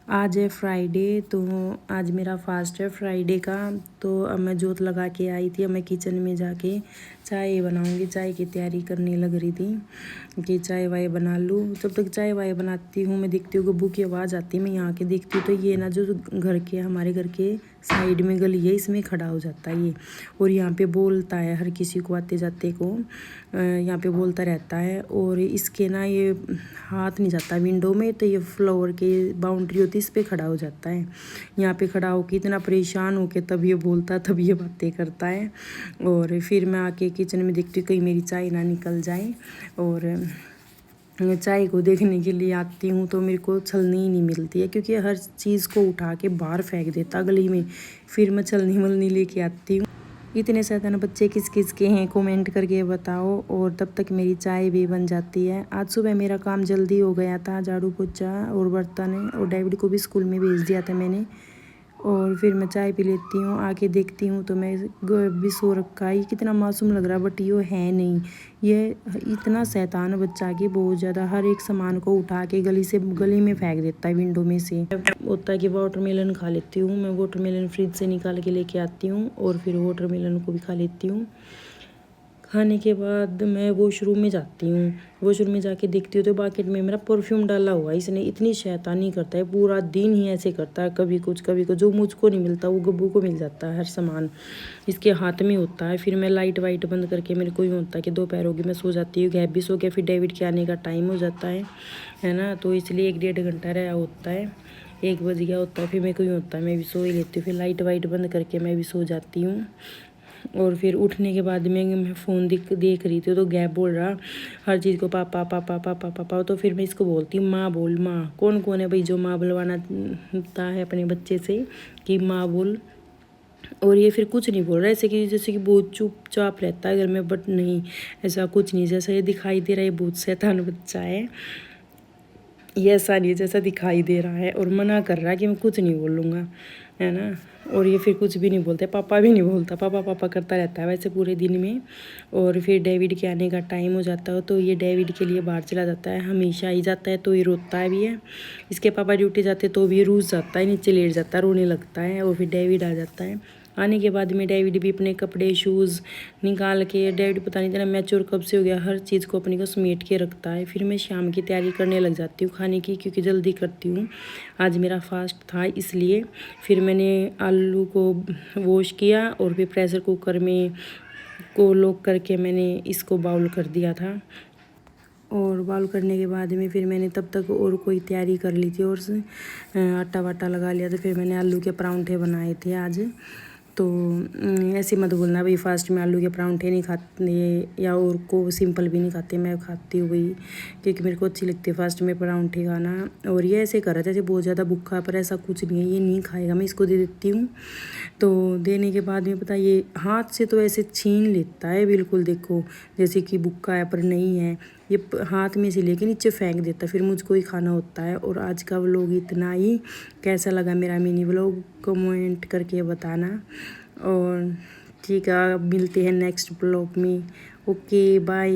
आज है फ्राइडे, तो आज मेरा फास्ट है फ्राइडे का। तो अब मैं जोत लगा के आई थी। अब मैं किचन में जाके चाय बनाऊंगी। चाय की तैयारी करने लग रही थी कि चाय वाय बना लूँ। जब तक चाय वाय बनाती हूँ मैं देखती हूँ कि बू की आवाज़ आती है। मैं यहाँ के देखती हूँ तो ये ना जो घर के हमारे घर के साइड में गली है, इसमें खड़ा हो जाता है ये। और यहाँ पे बोलता है हर किसी को, आते जाते को यहाँ पे बोलता रहता है। और इसके ना ये हाथ नहीं जाता विंडो में, तो ये फ्लोर की बाउंड्री होती है, इस पे खड़ा हो जाता है। यहाँ पे खड़ा होकर इतना परेशान होके तब ये बोलता, तब ये बातें करता है। और फिर मैं आके किचन में देखती हूँ कहीं मेरी चाय ना निकल जाए। और चाय को देखने के लिए आती हूँ तो मेरे को छलनी ही नहीं मिलती है, क्योंकि हर चीज़ को उठा के बाहर फेंक देता गली में। फिर मैं छलनी वलनी लेके आती हूँ। इतने शैतान बच्चे किस किस के हैं कमेंट करके बताओ। और तब तक मेरी चाय भी बन जाती है। आज सुबह मेरा काम जल्दी हो गया था, झाड़ू पोछा और बर्तन, और डेविड को भी स्कूल में भेज दिया था मैंने। और फिर मैं चाय पी लेती हूँ। आके देखती हूँ तो मैं भी सो रखा है। कितना मासूम लग रहा है, बट ये है नहीं। ये इतना शैतान बच्चा कि बहुत ज़्यादा हर एक सामान को उठा के गली में फेंक देता है विंडो में से। होता है कि वाटरमेलन खा लेती हूँ मैं। वाटरमेलन फ्रिज से निकाल के लेके आती हूँ और फिर वाटरमेलन को भी खा लेती हूँ। खाने के बाद मैं वॉशरूम में जाती हूँ। वॉशरूम में जाके देखती हूँ तो बाकेट में मेरा परफ्यूम डाला हुआ है। इसने इतनी शैतानी करता है, पूरा दिन ही ऐसे करता है। कभी कुछ जो मुझको नहीं मिलता वो गब्बू को मिल जाता है। हर सामान इसके हाथ में होता है। फिर मैं लाइट वाइट बंद करके, मेरे को ही होता है कि दोपहर होगी मैं सो जाती हूँ। गैप भी सो गया, फिर डेविड के आने का टाइम हो जाता है ना। तो इसलिए 1-1.5 घंटा रहा होता है, 1 बज गया होता है। फिर मेरे को ही होता है मैं भी सो ही लेती हूँ। फिर लाइट वाइट बंद करके मैं भी सो जाती हूँ। और फिर उठने के बाद मैं फ़ोन देख रही थी तो गैप बोल रहा हर चीज़ को पापा पापा पापा पापा। तो फिर मैं इसको बोलती हूँ माँ बोल माँ। कौन कौन है भाई जो माँ बुलवाना है अपने बच्चे से कि माँ बोल। और ये फिर कुछ नहीं बोल रहा, ऐसे कि जैसे कि बहुत चुपचाप रहता है घर में, बट नहीं, ऐसा कुछ नहीं। जैसा ये दिखाई दे रहा है बहुत शैतान बच्चा है, ये ऐसा नहीं जैसा दिखाई दे रहा है। और मना कर रहा है कि मैं कुछ नहीं बोलूँगा, है ना। और ये फिर कुछ भी नहीं बोलता, पापा भी नहीं बोलता, पापा पापा करता रहता है वैसे पूरे दिन में। और फिर डेविड के आने का टाइम हो जाता है तो ये डेविड के लिए बाहर चला जाता है। हमेशा ही जाता है तो ये रोता है भी है। इसके पापा ड्यूटी जाते तो भी ये रूस जाता है, नीचे लेट जाता है, रोने लगता है। और फिर डेविड आ जाता है। आने के बाद में डेविड भी अपने कपड़े शूज़ निकाल के, डेविड पता नहीं इतना मैच्योर कब से हो गया, हर चीज़ को अपनी को समेट के रखता है। फिर मैं शाम की तैयारी करने लग जाती हूँ खाने की, क्योंकि जल्दी करती हूँ। आज मेरा फास्ट था इसलिए। फिर मैंने आलू को वॉश किया और फिर प्रेशर कुकर में को लॉक करके मैंने इसको बाउल कर दिया था। और बाउल करने के बाद में फिर मैंने तब तक और कोई तैयारी कर ली थी और आटा वाटा लगा लिया था। फिर मैंने आलू के परांठे बनाए थे आज। तो ऐसे मत बोलना भाई फास्ट में आलू के परांठे नहीं खाते, या और को सिंपल भी नहीं खाते। मैं खाती हूँ भाई, क्योंकि मेरे को अच्छी लगती है फास्ट में परांठे खाना। और ये ऐसे कर रहा था जैसे बहुत ज़्यादा भूखा, पर ऐसा कुछ नहीं है, ये नहीं खाएगा। मैं इसको दे देती हूँ। तो देने के बाद में पता ये हाथ से तो ऐसे छीन लेता है बिल्कुल, देखो जैसे कि भूखा है पर नहीं है। ये हाथ में से लेके नीचे फेंक देता है, फिर मुझको ही खाना होता है। और आज का व्लॉग इतना ही। कैसा लगा मेरा मिनी व्लॉग कमेंट करके बताना। और ठीक है, मिलते हैं नेक्स्ट व्लॉग में। Okay bye.